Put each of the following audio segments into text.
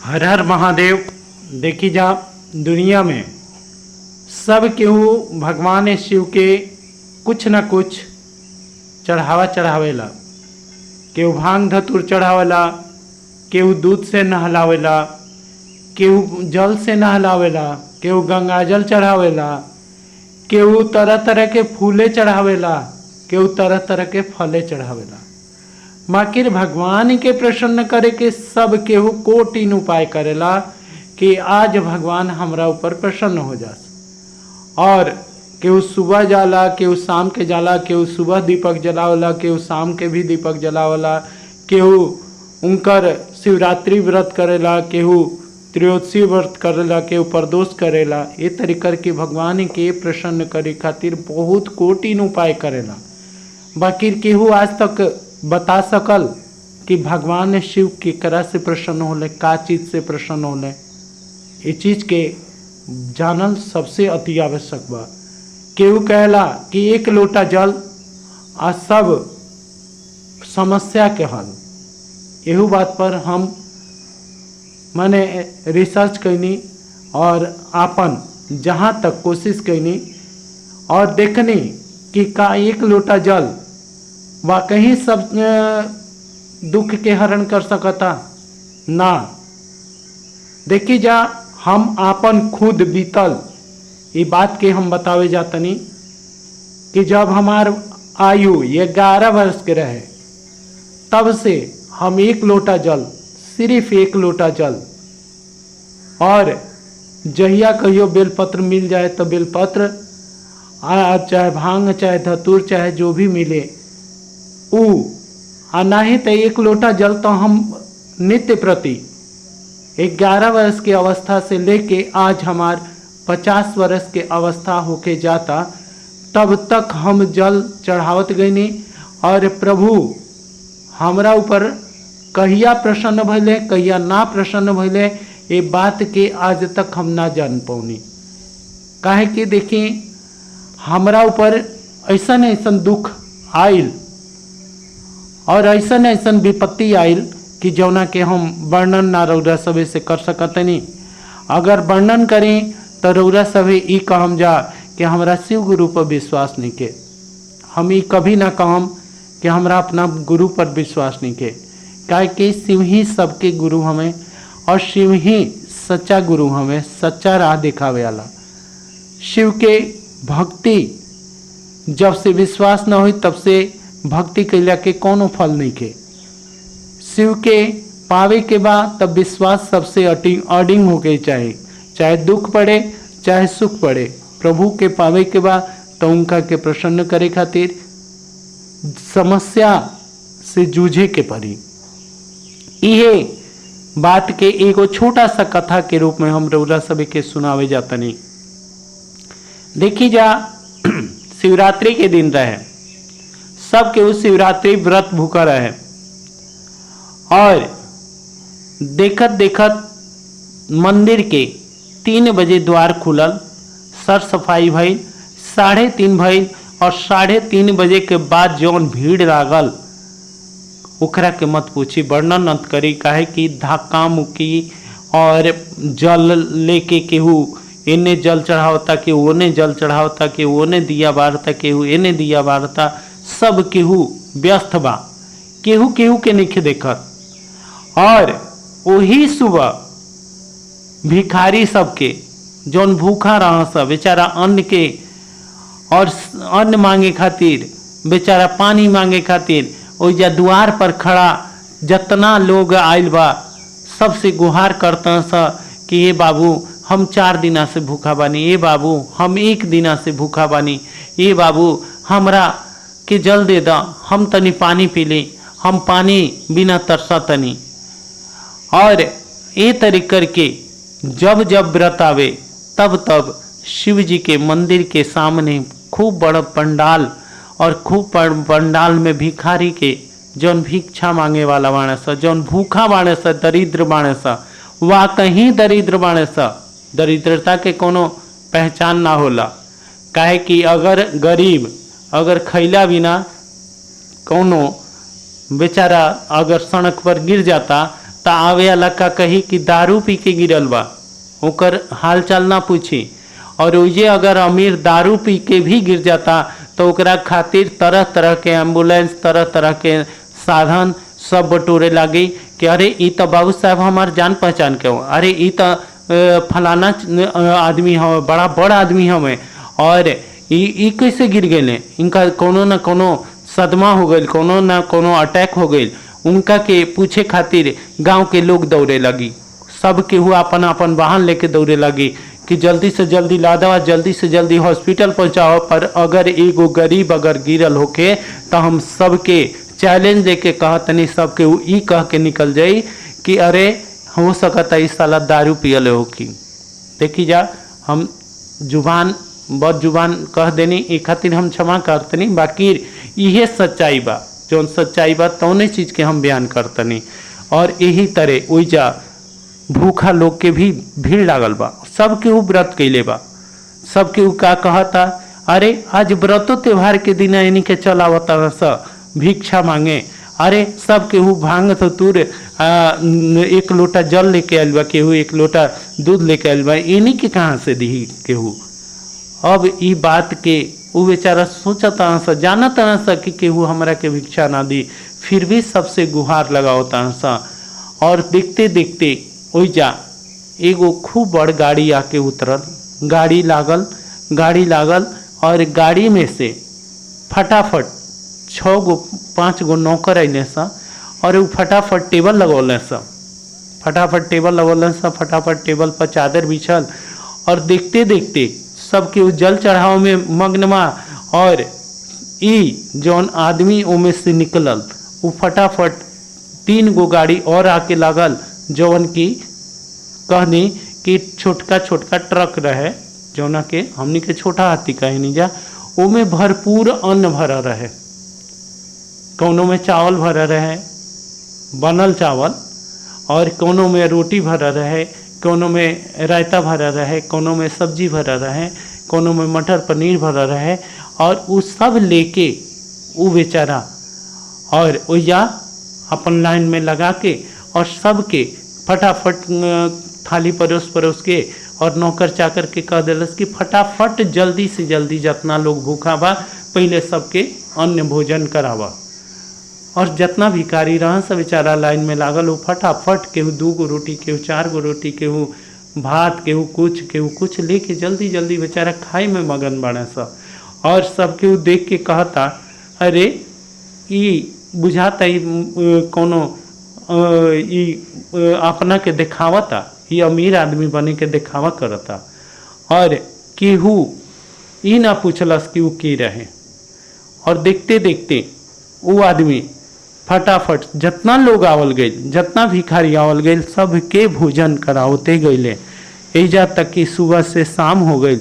हर हर महादेव। देखी जा दुनिया में सब केहू भगवान शिव के कुछ न कुछ चढ़ावेला। केहू भांग धतूर चढ़ावेला, केहू दूध से नहलावेला, केहू जल से नहलावेला, केहू गंगाजल चढ़ावेला, केहू तरह तरह के फूले चढ़ावेला, केहू तरह तरह के फले चढ़ावेला। माकिर भगवान के प्रसन्न करे के सब केहू कोटिन उपाय करेला कि आज भगवान हमरा ऊपर प्रसन्न हो जास। और केहू सुबह जाला, केहू शाम के जाला, केहू सुबह दीपक जलावला, केहू शाम के भी दीपक जलावला, केहू उनकर शिवरात्रि व्रत करेला, केहू त्रयोदशी व्रत करेला, केहू प्रदोष करेला। ये तरीका के भगवान के प्रसन्न करे खातिर बहुत कोटिन उपाय करेला। बाकी केहू आज तक बता सकल कि भगवान शिव केकरा से प्रसन्न होले, का चीज से प्रसन्न होले। ये चीज के जानल सबसे अति आवश्यक बा। केहू कहला कि एक लोटा जल आ सब समस्या के हल। यही बात पर हम मैंने रिसर्च कैनी और आपन जहाँ तक कोशिश कैनी और देखनी कि का एक लोटा जल वाकई सब दुख के हरण कर सकता ना। देखी जा हम आपन खुद बीतल ये बात के हम बतावे जातनी कि जब हमार आयु 11 वर्ष के रहे तब से हम एक लोटा जल, सिर्फ एक लोटा जल, और जहिया कहियो बेलपत्र मिल जाए तो बेलपत्र, चाहे भांग चाहे धतूर चाहे जो भी मिले नहीं तो एक लोटा जल तो हम नित्य प्रति 11 वर्ष की अवस्था से लेके आज हमार 50 वर्ष के अवस्था होके जाता तब तक हम जल चढ़ावत गईनी। और प्रभु हमरा ऊपर कहिया प्रसन्न भइले कहिया ना प्रसन्न भइले ये बात के आज तक हम ना जान पौनी। काहे कि देखिए हमरा ऊपर ऐसा ऐसा दुख आइल और ऐसा विपत्ति आइल कि जौना के हम वर्णन ना रौरा सभे से कर सकतनी। अगर वर्णन करें तो रौरा सभे ई कहम जा कि हमरा शिव गुरु पर विश्वास नहीं के। हम ई कभी ना कहम कि हमरा अपना गुरु पर विश्वास नहीं के। काहे कि शिव ही सबके गुरु हमें और शिव ही सच्चा गुरु हमें, सच्चा राह दिखावे वाला। शिव के भक्ति जब से विश्वास न हुई तब से भक्ति कैला के कोनो फल नहीं के। शिव के पावे के बाद तब विश्वास सबसे अडिंग होके चाहे दुख पड़े चाहे सुख पड़े, प्रभु के पावे के बाद तो उनका के प्रसन्न करे खातिर समस्या से जूझे के पड़ी। ये बात के एगो छोटा सा कथा के रूप में हम रौरा सभी के सुनावे जातनी। देखी जा शिवरात्रि के दिन रहे, सब के उस शिवरात्रि व्रत भूखा रहे और देखत देखत मंदिर के 3 बजे द्वार खुलल, सर सफाई भइल, 3:30 भइल और 3:30 बजे के बाद जौन भीड़ लागल ओकरा के मत पूछी, वर्णन न करी। काहे कि धक्का मुक्की और जल लेके केहू इन्ने जल चढ़ावता, केहू ओने जल चढ़ावता, केहू ओने दिया बारता, केहू एने दिया बारता, सब केहू व्यस्त बा, केहू केहू के नहीं देखत। और वही सुबह भिखारी सबके जौन भूखा रहा सब बेचारा अन्न के और अन्न मांगे खातिर, बेचारा पानी मांगे खातिर ओइजा द्वार पर खड़ा जतना लोग आइल बा सबसे गुहार करता सा कि ये बाबू हम 4 दिना से भूखा बानी, ये बाबू हम 1 दिना से भूखा बानी, ये बाबू हमरा कि जल दे दा, हम तनी पानी पी ली, हम पानी बिना तरसा तनी। और ये तरीकर के जब जब व्रत आवे तब तब शिव जी के मंदिर के सामने खूब बड़ा पंडाल और खूब पंडाल में भिखारी के जौन भिक्षा मांगे वाला बाणे सा, जौन भूखा बाणे सा, दरिद्र बाणे सा, वाकई दरिद्र बाणे सा। दरिद्रता के कोनो पहचान ना होला। काहे कि अगर गरीब अगर खैला बिना कोनो बेचारा अगर सड़क पर गिर जाता त आवे वाला का कही कि दारू पी के गिरल बा, ओकर हाल चाल ना पूछी। और उजे अगर अमीर दारू पी के भी गिर जाता तो ओकरा खातिर तरह तरह के एम्बुलेंस, तरह तरह के साधन सब बटोरे लगी कि अरे ई तो बाबू साहब हमार जान पहचान के हो, अरे ई तो फलाना आदमी हमें, बड़ा बड़ा आदमी हमें, और ई कैसे गिर गए, इनका कोनो न कोनो सदमा हो गई, कोनो न कोनो अटैक हो गई। उनका के पूछे खातिर गांव के लोग दौड़े लगी, सब केहू अपन अपन वाहन लेके दौड़े लगी कि जल्दी से जल्दी ला दवा, जल्दी से जल्दी हॉस्पिटल पहुंचाओ। पर अगर एगो गरीब अगर गिरल होके तो हम सबके चैलेंज देके कहतनी, सबके ई कह के निकल जाई कि अरे हो सकता इस साला दारू पियले हो की। देखी जा, हम जुबान बद जुबान कह देनी, ए खातिर हम क्षमा करतनी, बाकी इहे सच्चाई बा, जौन सच्चाई बा तौने चीज के हम बयान करतनी। और यही तरह ओइजा भूखा लोग के भी भीड़ लागल बा, सब केहू व्रत कैले बा, सब केहू का कहता, अरे आज व्रतो त्योहार के दिन यानी के चलावता स भिक्षा मांगे। अरे सब केहू भांग धतूर एक लोटा जल लेके आयल बा, केहू एक लोटा दूध लेके आयल बा, इन्हीं के कहाँ से दी केहू। अब ई बात के वो बेचारा सोचता सा, जानता सा कि केहू हमरा के भिक्षा ना दी, फिर भी सबसे गुहार लगावता सा। और देखते देखते ओइजा एगो खूब बड़ गाड़ी आके उतरल, गाड़ी लागल और गाड़ी में से फटाफट 6 गो 5 गो नौकर अइले सा और उ फटाफट टेबल लगौले सा, फटाफट टेबल पर चादर बिछल। और देखते देखते सबके उ जल चढ़ाव में मग्नमा। और ई जौन आदमी ओमे से निकलल उ फटाफट 3 गो गाड़ी और आके लागल, जौन की कहनी कि छोटका छोटका ट्रक रहे, जौना के हमनी के छोटा हाथी कहनी जा, ओमे भरपूर अन्न भरा रहे, कोनो में चावल भरा रहे, बनल चावल, और कोनो में रोटी भरा रहे, कोनो में रायता भरा रहे, कोनो में सब्जी भरा रहे, कोनो में मटर पनीर भरा रहे। और उ सब लेके उ बेचारा और ओइजा अपन लाइन में लगा के और सबके फटाफट थाली परोस के और नौकर चाकर के कह दिलस कि फटाफट जल्दी से जल्दी जितना लोग भूखा बा पहले सबके अन्न भोजन करावा। और जितना भिखारी रहा सब बेचारा लाइन में लागल, वो फटाफट केहू 2 गो रोटी, केहू 4 गो रोटी, केहू भात, केहू कुछ लेके जल्दी जल्दी बेचारा खाए में मगन बने सा। और सब केहू देख के कहता, अरे ई बुझाता ई कोनो अपना के दिखावता, ये अमीर आदमी बने के दिखावा करता। और केहू ई ना पूछलस कि वो की रहे। और देखते देखते वो आदमी फटाफट जितना लोग आवल गए, जितना भिखारी आवल गए, सब के भोजन करावते गईले। एजा तक कि सुबह से शाम हो गई,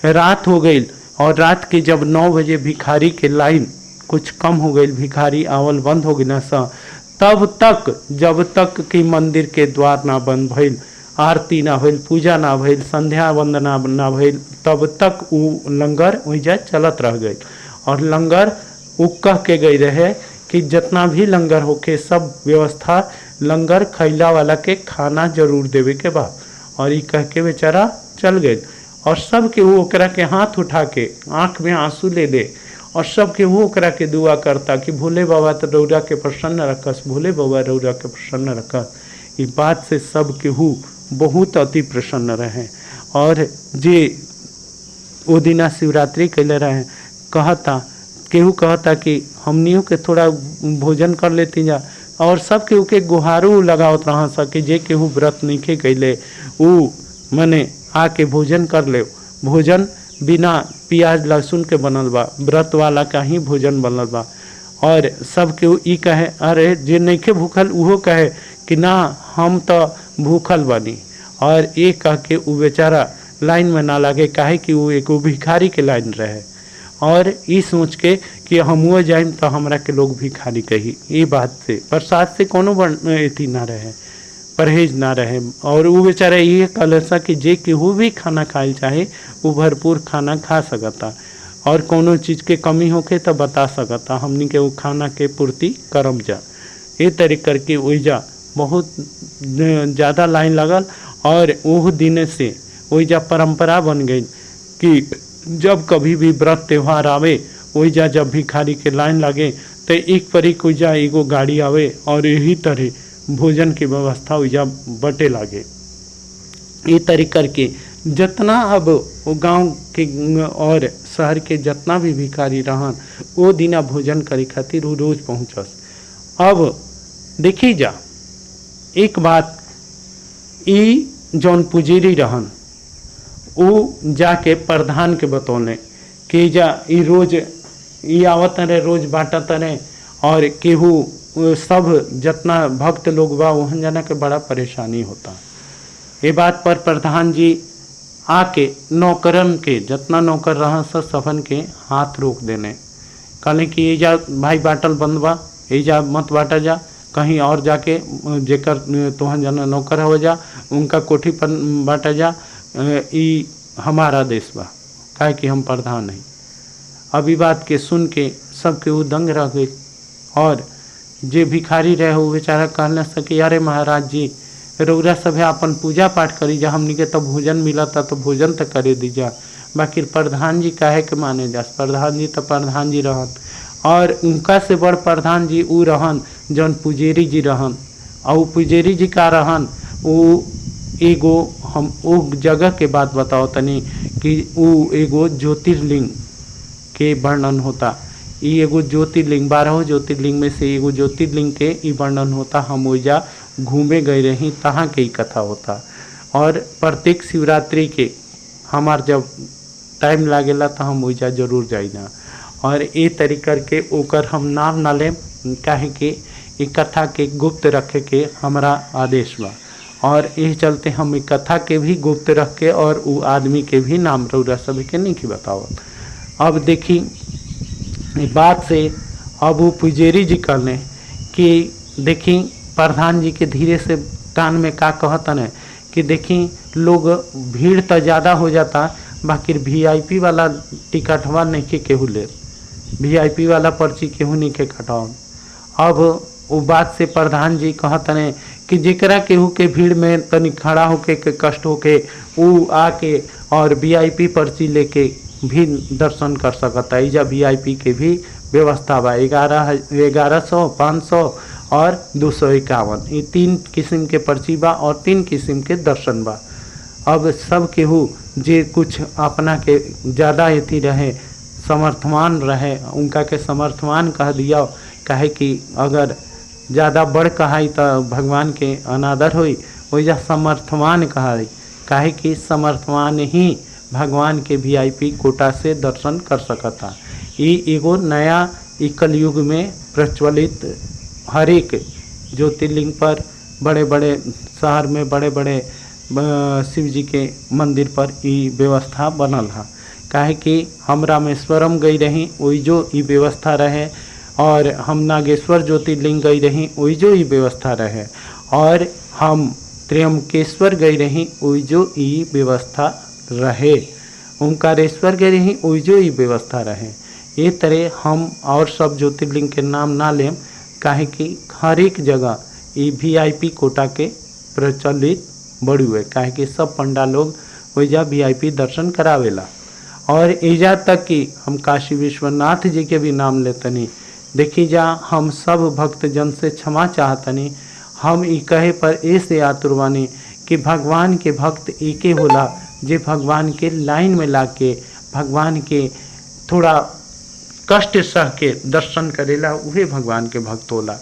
रात हो गई। और रात के जब 9 बजे भिखारी के लाइन कुछ कम हो गई, भिखारी आवल बंद हो गई ना सा, तब तक जब तक कि मंदिर के द्वार ना बंद भइल, आरती ना भइल, पूजा ना भइल, संध्या वंदना ना भइल, तब तक वो लंगर वहीजा चलत रह गई। और लंगर वो कह के गई रहे कि जितना भी लंगर होके सब व्यवस्था लंगर खैला वाला के खाना जरूर देवे के बा। और ये कह के बेचारा चल गए। और सब के वो ओकरा के हाथ उठा के आँख में आंसू ले दे और सब के वो ओकरा के दुआ करता कि भोले बाबा तो रौरा के प्रसन्न रखस, भोले बाबा रौरा के प्रसन्न रखस। ये बात से सब केहू बहुत अति प्रसन्न रहे। और जे वो दिना शिवरात्रि कैले रहे, कहता केहू कहता कि हमनियों के थोड़ा भोजन कर लेती जा। और सब केहू के गुहारू लगावत रहा सा कि जे केहू व्रत नहीं कैले उ मने आके भोजन कर ले। भोजन बिना प्याज लहसुन के बनल बा, व्रत वाला का ही भोजन बनल बा। और सब केहू ई कहे, अरे जे नइखे भूखल उहो कहे कि ना हम तो भूखल बनी। और ये कह के वो बेचारा लाइन में ना लगे, काहे कि वो एक भिखारी के लाइन रहे। और ये सोच के कि हमहुँ जाइम तो हमरा के लोग भिखारी कही, ये बात से प्रसाद से कोनो अथी ना रहे, परहेज ना रहे। और वो बेचारा ये कहल सा कि जे केहू भी खाना खाए चाहे वो भरपूर खाना खा सकता, और कोनो चीज़ के कमी होके तो बता सकता, हमनी के वो खाना के पूर्ति करम जा। ये तरीके करके ओइजा बहुत ज़्यादा लाइन लगल। और वो दिन से वही जब परंपरा बन गई कि जब कभी भी व्रत त्यौहार आवे वही जब भिखारी के लाइन लगे तो एक परी कोईजा एगो गाड़ी आवे और यही तरह भोजन की व्यवस्था वही बटे लागे। ये तरीके करके जितना अब वो गांव के और शहर के जितना भी भिखारी रहन वो दिना भोजन करे खातिर वो रोज पहुँचस। अब देखी जा एक बात, ई जौन पुजेरी रहन वो जाके प्रधान के बतौले कि जा ई रोज ई आवत रहे, रोज बांटत रहे और केहू सब जितना भक्त लोग बा वहाँ जाना के बड़ा परेशानी होता। ये बात पर प्रधान जी आके नौकरन के जितना नौकर रहा सबन के हाथ रोक देने, कहले कि ये जा भाई बाटल बंद बा, ये जा मत बांटा जा, कहीं और जाके जेकर तुहन जना नौकर हो जा उनका कोठी पर बांटा जा, ई हमारा देश बा, काहे कि हम प्रधान नहीं। अभी बात के सुन के सबके वो दंग रह गए और जे भिखारी रहे वो बेचारा कहने सके अरे महाराज जी रउरा सभे अपन पूजा पाठ करी जा, हमनी के तो भोजन मिला था तो भोजन तो करे दीजा, बाकी प्रधान जी काहे के माने जा, प्रधान जी तो प्रधान जी रहन और उनका से बड़ प्रधान जी ऊ रहन जौन पुजेरी जी रहन। और पुजेरी जी का रहन वो एगो, हम वो जगह के बात बताओ तनी कि वो एगो ज्योतिर्लिंग के वर्णन होता। ये एगो ज्योतिर्लिंग 12 ज्योतिर्लिंग में से एगो ज्योतिर्लिंग के ई वर्णन होता। हम ओइजा घूमे गए रही, तहाँ के ही कथा होता। और प्रत्येक शिवरात्रि के हमार जब टाइम लागेला तो हम ओइजा जरूर जाइना और ये तरीका के ओकर हम नाम ना लेम, काहे कि ई कथा के गुप्त रखे के हमारा आदेश बा और यही चलते हम ई कथा के भी गुप्त रख के और वो आदमी के भी नाम रउरा सभी के नहीं की बतावत। अब देखी बात से अब वो पुजेरी जी कहले कि देखी प्रधान जी के धीरे से कान में का कहतन है कि देखी लोग भीड़ तो ज़्यादा हो जाता, बाकी वीआईपी वाला टिकटवा नहीं के केहू ले, वीआईपी वाला पर्ची केहू नहीं के कटाओ। अब वो बात से प्रधान जी कहतन है कि जेकरा केहू के भीड़ में तनी खड़ा होके के कष्ट होके वो आके और वीआईपी पर्ची लेके भी दर्शन कर सकता। इजा वीआईपी के भी व्यवस्था बा। 1100, 500 और 251 ये 3 किस्म के पर्ची बा और 3 किस्म के दर्शन बा। अब सब केहू जे कुछ अपना के ज़्यादा अथी रहे समर्थवान रहे उनका के समर्थवान कह दिया, काहे कि अगर ज़्यादा बड़ कहाई तो भगवान के अनादर होई, वही समर्थवान कहाई, काहे कि समर्थवान ही भगवान के वीआईपी कोटा से दर्शन कर सकता। ये एगो नया कलयुग में प्रचलित हर एक ज्योतिर्लिंग पर बड़े बड़े शहर में बड़े बड़े शिव जी के मंदिर पर ये व्यवस्था बनल है। काहे कि हम रामेश्वरम गई रही वही जो ये व्यवस्था रहे और हम नागेश्वर ज्योतिर्लिंग गई रही वही जो ये व्यवस्था रहे और हम त्र्यंबकेश्वर गई रही वही जो ये व्यवस्था रहे, ओंकारेश्वर गए रही वही जो ये व्यवस्था रहे। ये तरह हम और सब ज्योतिर्लिंग के नाम ना लें, काहे कि हर एक जगह ये वीआईपी कोटा के प्रचलित बड़ी हुए, काहे कि सब पंडा लोग वहीजा वीआईपी दर्शन करावेला। और एजा तक कि हम काशी विश्वनाथ जी के भी नाम लेतनी। देखी जा हम सब भक्त जन से क्षमा चाहतनी, हम ई कहे पर ऐसे आतुर बानी कि भगवान के भक्त एके होला जे भगवान के लाइन में लाके भगवान के थोड़ा कष्ट सह के दर्शन करेला, उहे भगवान के भक्त होला।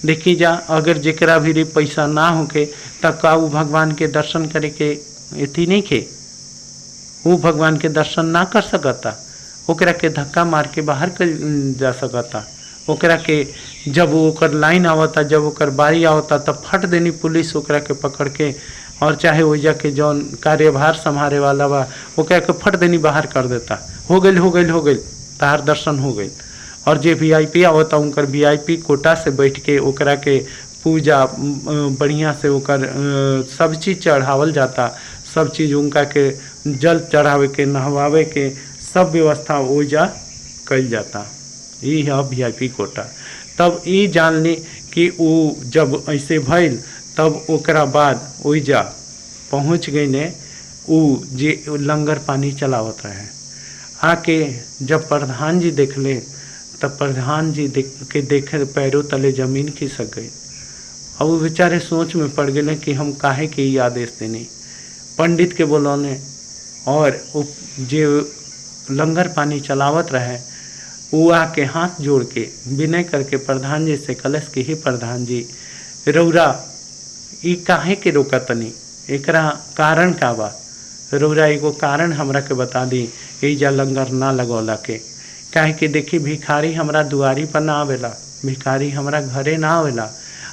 देखी जा अगर जेकरा भी पैसा ना होके तब का वो भगवान के दर्शन करे के एथी नहीं के, वो भगवान के दर्शन ना कर सकता, ओकरा के धक्का मार के बाहर कर जा सकता। ओकरा के जब ओकर लाइन आवता, जब ओकर बारी आवता तब फट देनी पुलिस ओकरा के पकड़ के, और चाहे वही जाके जौन कार्यभार संभाले वाला बा ओकरा के फट देनी बाहर कर देता। हो गई तार दर्शन हो गई। और जे वीआईपी आवता उनकर वीआईपी कोटा से बैठ के ओकरा के पूजा बढ़िया से ओकर सब चीज़ चढ़ावल जाता, सब चीज़ उनका के जल चढ़ावे के नहवावे के सब व्यवस्था ओइजा कल जाता। ये है वीआईपी कोटा। तब ये जान ली कि वो जब ऐसे भइल तब ओकरा बाद ओइजा पहुँच गई ने उ जे लंगर पानी चलावत रहे। आके जब प्रधान जी देखले तब प्रधान जी देखे पैरों तले जमीन खिसक गई। अब वो बेचारे सोच में पड़ गए कि हम काहे के ई आदेश देने। पंडित के बोलौने और जे लंगर पानी चलावत रहे वो आके हाथ जोड़ के विनय करके प्रधान जी से कलश के ही प्रधान जी रौरा ई काहे के रोकतनी, एकरा कारण का बा, रौरा एगो कारण हमरा के बता दी एजा लंगर ना लगौला के। काहे कि देखी भिखारी हमरा दुआरी पर ना आवेला, भिखारी हमरा घरे ना आवेला,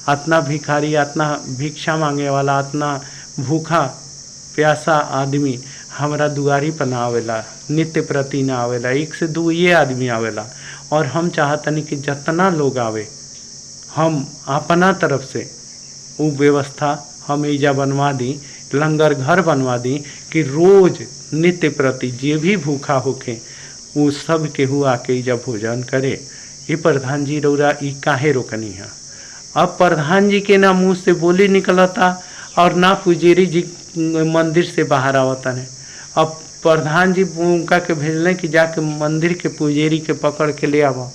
अतना भिखारी अतना भिक्षा मांगे वाला अतना भूखा प्यासा आदमी हमरा दुआरी पर ना आवेला, नित्य प्रति ना आवेला, 1 से 2 ये आदमी आवेला। और हम चाहतनी कि जितना लोग आवे हम अपना तरफ से वो व्यवस्था हम एजा बनवा दी, लंगर घर बनवा दी कि रोज नित्य प्रति जे भी भूखा होके वो सब केहू आके एजा भोजन करे। ये प्रधान जी रौरा ई काहे रोकनी है। अब प्रधान जी के ना मुँह से बोली निकलता और ना पुजारी जी मंदिर से बाहर आवता है। अब प्रधान जी उनका के भेजले कि जाके मंदिर के पुजारी के पकड़ के ले आवा।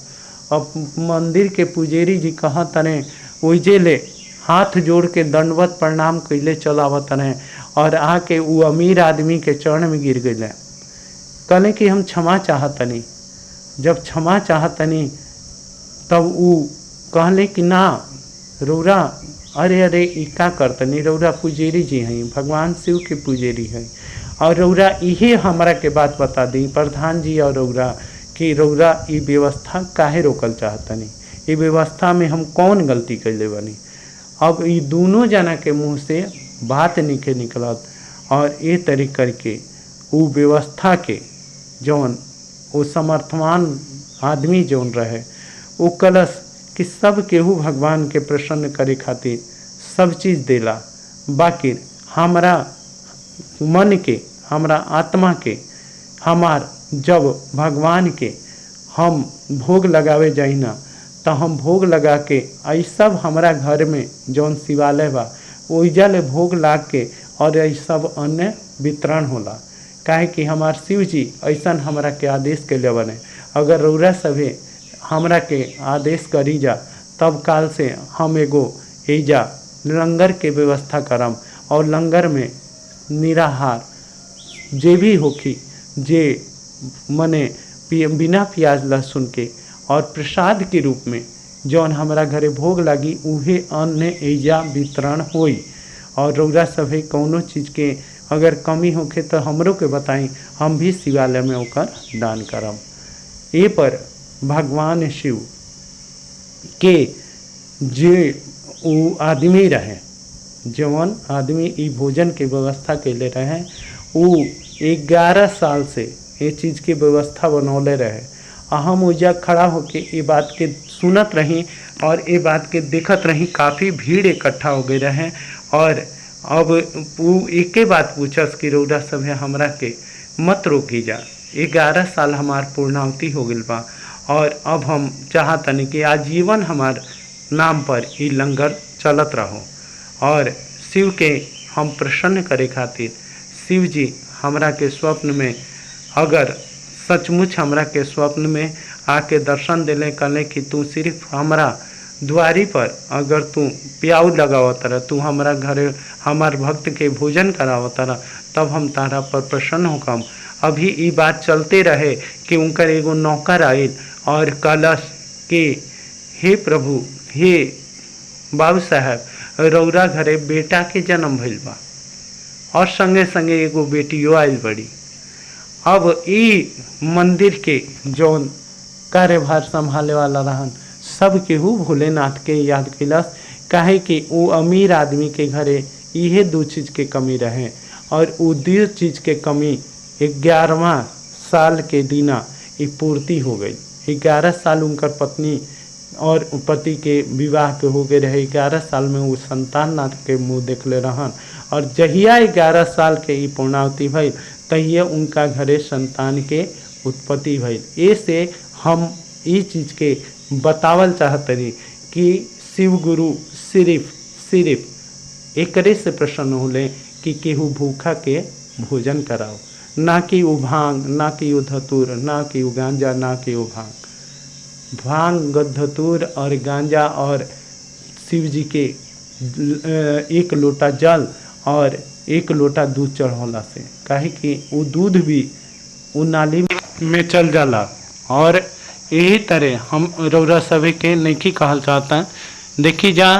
अब मंदिर के पुजारी जी कहाँ तने ओइजे ले हाथ जोड़ के दंडवत प्रणाम कैले चलावत रहे और आके वो अमीर आदमी के चरण में गिर गए। कहले कि हम क्षमा चाहतनी। जब क्षमा चाहतनी तब वो कहले कि ना रौरा अरे ई का करतनी, रौरा पुजारी जी हैं, भगवान शिव के पुजारी हैं और रौरा इहे हमरा के बात बता दी प्रधान जी और रौरा कि रौरा ई व्यवस्था काहे रोकल चाहतनी, ई व्यवस्था में हम कौन गलती कैले बनी। अब ये दोनों जना के मुँह से बात निके निकलत और ये तरीके करके वो व्यवस्था के जौन वो समर्थवान आदमी जौन रहे वो कलश कि सब केहू भगवान के प्रसन्न करे खातिर सब चीज़ देला, बाकी हमरा मन के हमरा आत्मा के हमार जब भगवान के हम भोग लगावे जाई ना तो हम भोग लगा के आई सब हमारा घर में जौन शिवालय बा ओइजा ले भोग ला के और यही सब अन्न वितरण होला। काहे कि हमार शिव जी ऐसा हमरा के आदेश के ले बने। अगर रौरा सभे हमरा के आदेश करी जा तब काल से हम एगो एजा लंगर के व्यवस्था करम और लंगर में निराहार जे भी होखी जे मने बिना प्याज लहसुन के और प्रसाद के रूप में जौन हमारा घरे भोग लगी उहे अन्न एजा वितरण होई। और रौरा सभे कौनो चीज़ के अगर कमी होखे तो हमरो के बताई, हम भी शिवालय में ओकर दान करम। ए पर भगवान शिव के जे वो आदमी रहे जौन आदमी ई भोजन के व्यवस्था कैले रहे वो 11 साल से ये चीज़ की व्यवस्था बनौले रहे। हम ओइजा खड़ा होके ये बात के सुनत रही और ये बात के देखत रही, काफ़ी भीड़ इकट्ठा हो गई रहे। और अब वो एक बात पूछस कि रौरा सभे हमरा के मत रोकी जा, 11 साल हमार पूर्णावती हो गई बा और अब हम चाहतनी कि आजीवन हमार नाम पर ये लंगर चलत रहो। और शिव के हम प्रसन्न करे खातिर शिव जी हमरा के स्वप्न में अगर सचमुच हमरा के स्वप्न में आके दर्शन दिले, कहले कि तू सिर्फ हमरा द्वारी पर अगर तू प्याऊ लगावत रह, तू हमरा घरे हमार भक्त के भोजन करावत रह, तब हम तारा पर प्रसन्न होकम। अभी ये बात चलते रहे कि उनकर एगो नौकर आयल और कहलस कि हे प्रभु, हे बाबू साहब, रौरा घरे बेटा के जन्म भइल बा और संगे संगे एगो बेटियो आयल बड़ी। अब ई मंदिर के जौन कार्यभार संभाले वाला रहन सब केहू भोलेनाथ के याद कैलस। काहे कि वो अमीर आदमी के घरे इहे 2 चीज़ के कमी रहे और वो 2 चीज़ के कमी 11वां साल के दिना ये पूर्ति हो गई। 11 साल उनकर पत्नी और पति के विवाह के हो गए रहे। 11 साल में वो संतान नाथ के मुँह देखले रहन और जहिया 11 साल के ई पूर्णावती भइल तहिए उनका घरे संतान के उत्पत्ति भइल। ऐसे हम ई चीज़ के बतावल चाहतनी कि शिव गुरु सिर्फ एकरे से प्रसन्न होले कि केहू भूखा के भोजन कराओ, ना कि वो भांग, ना कि वो धतूर, ना कि वो गांजा, ना कि वो भांग, धतूर और गांजा और शिव जी के 1 लोटा जल और 1 लोटा दूध चढ़ौला से, काहे कि वो दूध भी वो नाली में चल जाला। और यही तरह हम रौरा सभे के नहीं कहल चाहता। देखी जा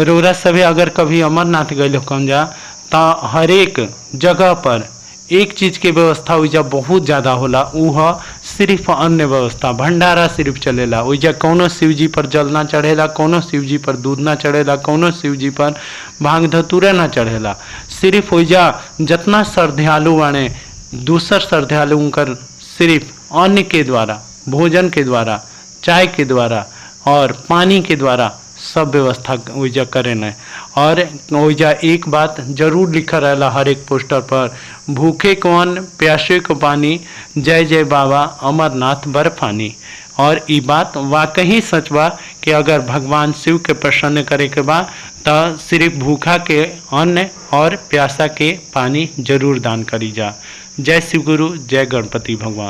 रौरा सभे अगर कभी अमरनाथ गए कम जा तो हर एक जगह पर एक चीज़ के व्यवस्था ओइजा बहुत ज़्यादा होला, ऊ ह सिर्फ अन्न व्यवस्था, भंडारा सिर्फ चलेला। ओइजा कौनो शिव जी पर जल ना चढ़ेला, कौनो शिव जी पर दूध ना चढ़ेला, कौनो शिव जी पर भांग धतूरा ना चढ़ेला। सिर्फ ओइजा जितना श्रद्धालु बाणे दूसर श्रद्धालु उनकर सिर्फ अन्न के द्वारा, भोजन के द्वारा, चाय के द्वारा और पानी के द्वारा सब व्यवस्था ओइजा करे न। और ओइजा एक बात जरूर लिखा रहेला हर एक पोस्टर पर, भूखे को अन्न, प्यासे को पानी, जय जय बाबा अमरनाथ बर्फानी। और ये बात वाकई सच बा कि अगर भगवान शिव के प्रसन्न करे के बा तो सिर्फ भूखा के अन्न और प्यासा के पानी जरूर दान करी जा। जय शिव गुरु, जय गणपति भगवान।